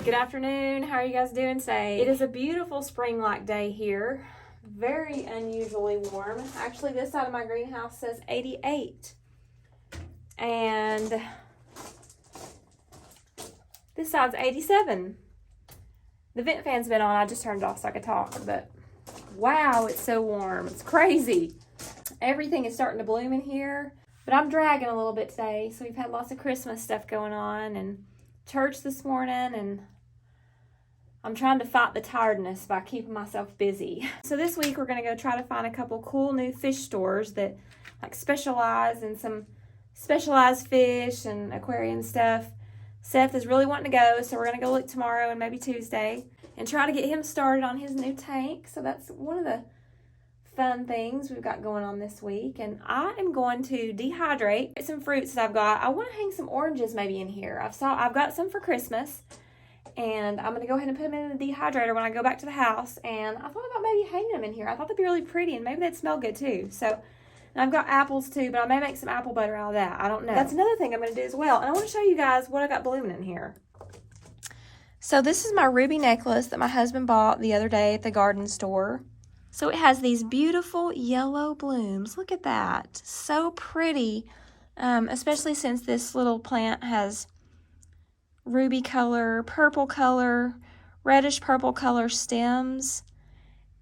Good afternoon. How are you guys doing today? It is a beautiful spring-like day here. Very unusually warm. Actually, this side of my greenhouse says 88. And this side's 87. The vent fan's been on. I just turned it off so I could talk, but wow, it's so warm. It's crazy. Everything is starting to bloom in here, but I'm dragging a little bit today. So we've had lots of Christmas stuff going on and church this morning, and I'm trying to fight the tiredness by keeping myself busy. So this week we're going to go try to find a couple cool new fish stores that like specialize in some specialized fish and aquarium stuff. Seth is really wanting to go, so we're going to go look tomorrow and maybe Tuesday and try to get him started on his new tank. So that's one of the fun things we've got going on this week. And I am going to dehydrate some fruits that I've got. I want to hang some oranges maybe in here. I've got some for Christmas, and I'm going to go ahead and put them in the dehydrator when I go back to the house. And I thought about maybe hanging them in here. I thought they'd be really pretty, and maybe they'd smell good too. So, and I've got apples too, but I may make some apple butter out of that. I don't know. That's another thing I'm going to do as well. And I want to show you guys what I got blooming in here. So this is my ruby necklace that my husband bought the other day at the garden store. So it has these beautiful yellow blooms. Look at that. So pretty, especially since this little plant has ruby color, purple color, reddish purple color stems.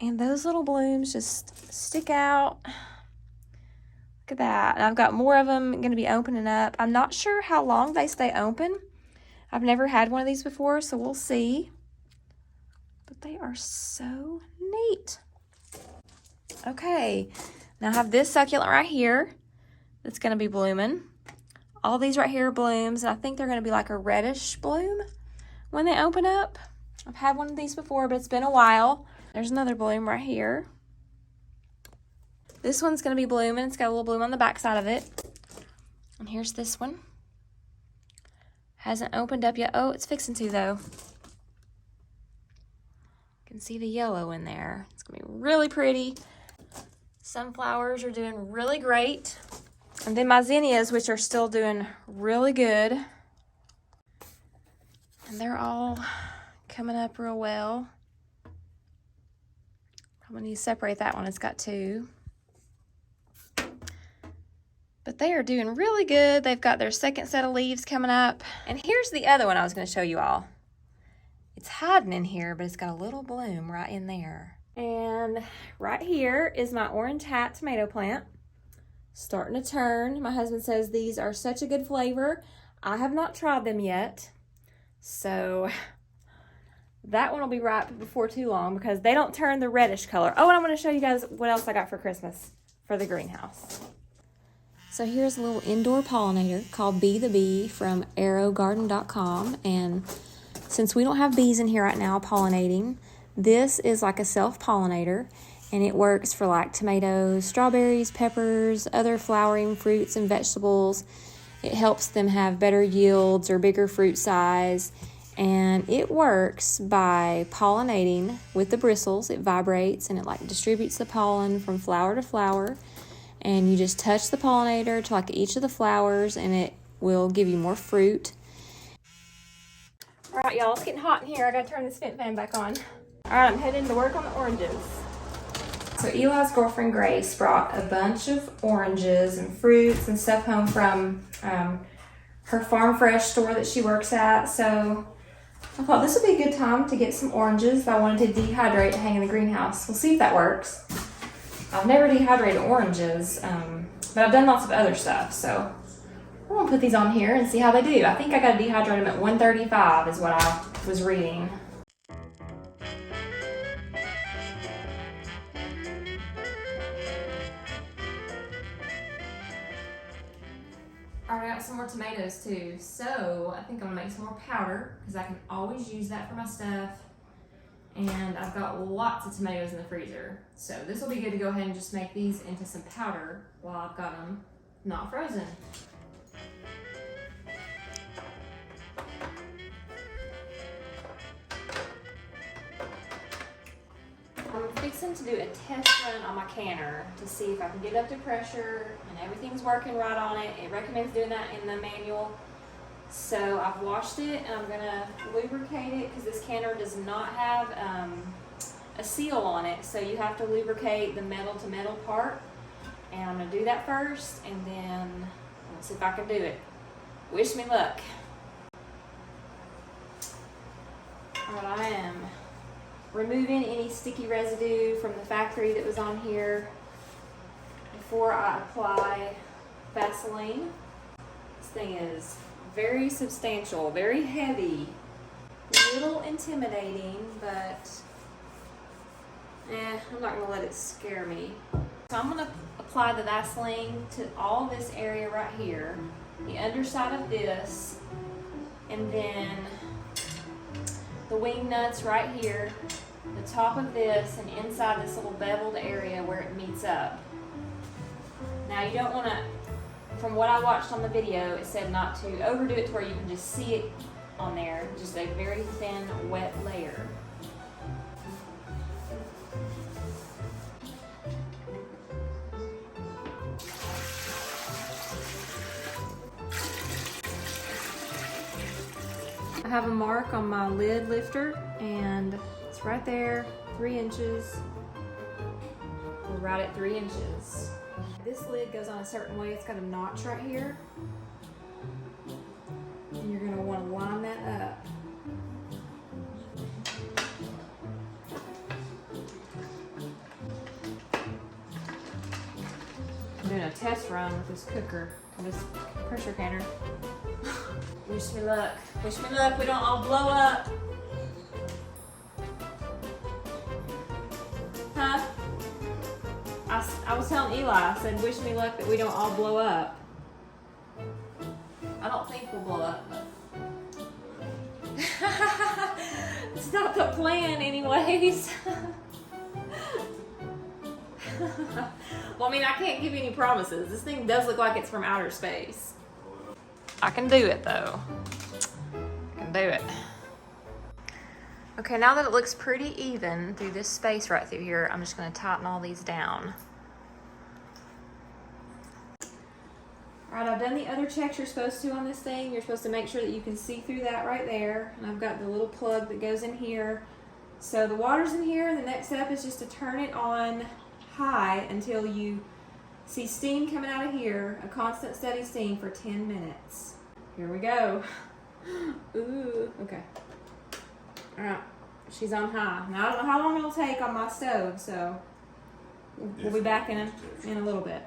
And those little blooms just stick out. Look at that. And I've got more of them going to be opening up. I'm not sure how long they stay open. I've never had one of these before, so we'll see. But they are so neat. Okay, now I have this succulent right here that's going to be blooming. All these right here are blooms, and I think they're going to be like a reddish bloom when they open up. I've had one of these before, but it's been a while. There's another bloom right here. This one's going to be blooming. It's got a little bloom on the back side of it. And here's this one. Hasn't opened up yet. Oh, it's fixing to, though. You can see the yellow in there. It's going to be really pretty. Sunflowers are doing really great. And then my zinnias, which are still doing really good. And they're all coming up real well. I'm going to need to separate that one. It's got two. But they are doing really good. They've got their second set of leaves coming up. And here's the other one I was going to show you all. It's hiding in here, but it's got a little bloom right in there. And right here is my orange hat tomato plant. Starting to turn. My husband says these are such a good flavor. I have not tried them yet. So that one will be ripe before too long because they don't turn the reddish color. Oh, and I'm going to show you guys what else I got for Christmas for the greenhouse. So here's a little indoor pollinator called Bee the Bee from arrowgarden.com. And since we don't have bees in here right now pollinating, this is like a self-pollinator, and it works for like tomatoes, strawberries, peppers, other flowering fruits and vegetables. It helps them have better yields or bigger fruit size, and it works by pollinating with the bristles. It vibrates and it like distributes the pollen from flower to flower, and you just touch the pollinator to like each of the flowers and it will give you more fruit. All right, y'all, it's getting hot in here. I gotta turn this vent fan back on. All right, I'm heading to work on the oranges. So Eli's girlfriend Grace brought a bunch of oranges and fruits and stuff home from her Farm Fresh store that she works at. So I thought this would be a good time to get some oranges if I wanted to dehydrate to hang in the greenhouse. We'll see if that works. I've never dehydrated oranges, but I've done lots of other stuff. So I'm gonna put these on here and see how they do. I think I gotta dehydrate them at 135 is what I was reading. I got some more tomatoes too, so I think I'm gonna make some more powder because I can always use that for my stuff. And I've got lots of tomatoes in the freezer, so this will be good to go ahead and just make these into some powder while I've got them not frozen. I'm fixing to do a test run on my canner to see if I can get it up to pressure and everything's working right on it. It recommends doing that in the manual. So I've washed it and I'm gonna lubricate it because this canner does not have a seal on it. So you have to lubricate the metal to metal part. And I'm gonna do that first and then let's see if I can do it. Wish me luck. Alright, I am removing any sticky residue from the factory that was on here before I apply Vaseline. This thing is very substantial, very heavy, a little intimidating, but I'm not gonna let it scare me. So I'm gonna apply the Vaseline to all this area right here, the underside of this, and then the wing nuts right here, the top of this, and inside this little beveled area where it meets up. Now you don't want to, from what I watched on the video, it said not to overdo it to where you can just see it on there, just a very thin, wet layer. I have a mark on my lid lifter and it's right there, 3 inches. We're right at 3 inches. This lid goes on a certain way. It's got a notch right here. And you're gonna wanna line that up. I'm doing a test run with this cooker, this pressure canner. Wish me luck. Wish me luck. We don't all blow up. Huh? I was telling Eli, I said, wish me luck that we don't all blow up. I don't think we'll blow up, but it's not the plan anyways. Well, I mean, I can't give you any promises. This thing does look like it's from outer space. I can do it though. I can do it. Okay, now that it looks pretty even through this space right through here, I'm just gonna tighten all these down. All right, I've done the other checks you're supposed to on this thing. You're supposed to make sure that you can see through that right there. And I've got the little plug that goes in here. So the water's in here, and the next step is just to turn it on high until you see steam coming out of here, a constant steady steam for 10 minutes. Here we go. Ooh, okay. All right, she's on high. Now I don't know how long it'll take on my stove, so we'll be back in a little bit.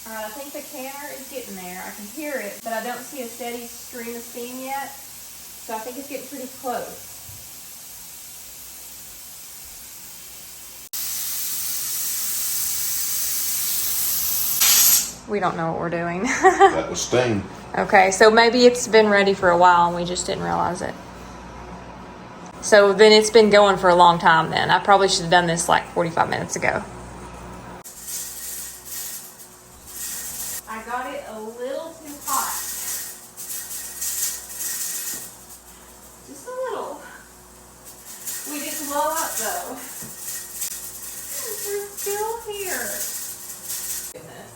All right, I think the canner is getting there. I can hear it, but I don't see a steady stream of steam yet, so I think it's getting pretty close. We don't know what we're doing. That was steam. Okay, so maybe it's been ready for a while and we just didn't realize it. So then it's been going for a long time then. I probably should have done this like 45 minutes ago. I got it a little too hot. Just a little. We didn't blow up though. We're still here.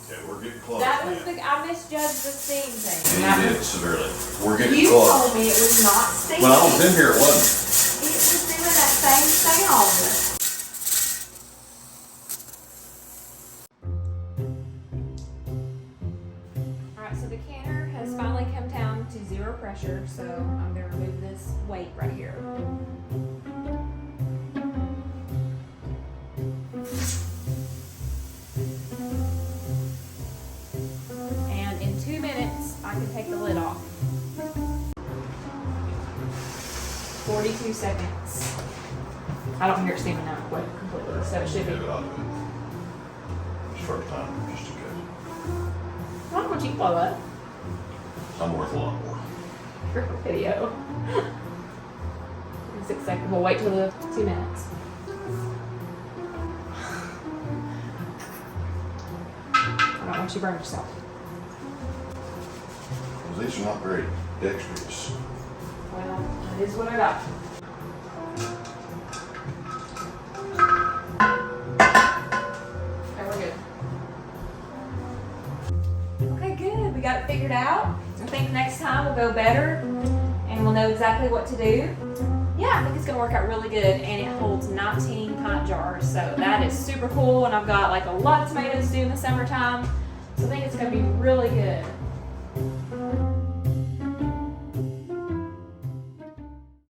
Yeah, we're getting close. That was I misjudged the steam thing. And you did severely. We're getting You close. told me it was not steam. When I was in here, it wasn't. It was doing that same sound. Alright, so the canner has finally come down to 0 pressure, so I'm going to remove this weight right here. And in 2 minutes, I can take the lid off. 42 seconds. I don't hear it steaming out completely, so it should be. Give it out of it. Just first time, just in case. I don't want you to blow up. I'm worth a lot more. For a video. It's acceptable. Wait till the 2 minutes. I don't want you to burn yourself. These are not very dexterous. Well, that is what I got. Okay, we're good. got it figured out. I think next time will go better and we'll know exactly what to do. Yeah, I think it's gonna work out really good, and it holds 19 pint jars, so that is super cool. And I've got like a lot of tomatoes to do in the summertime, so I think it's gonna be really good.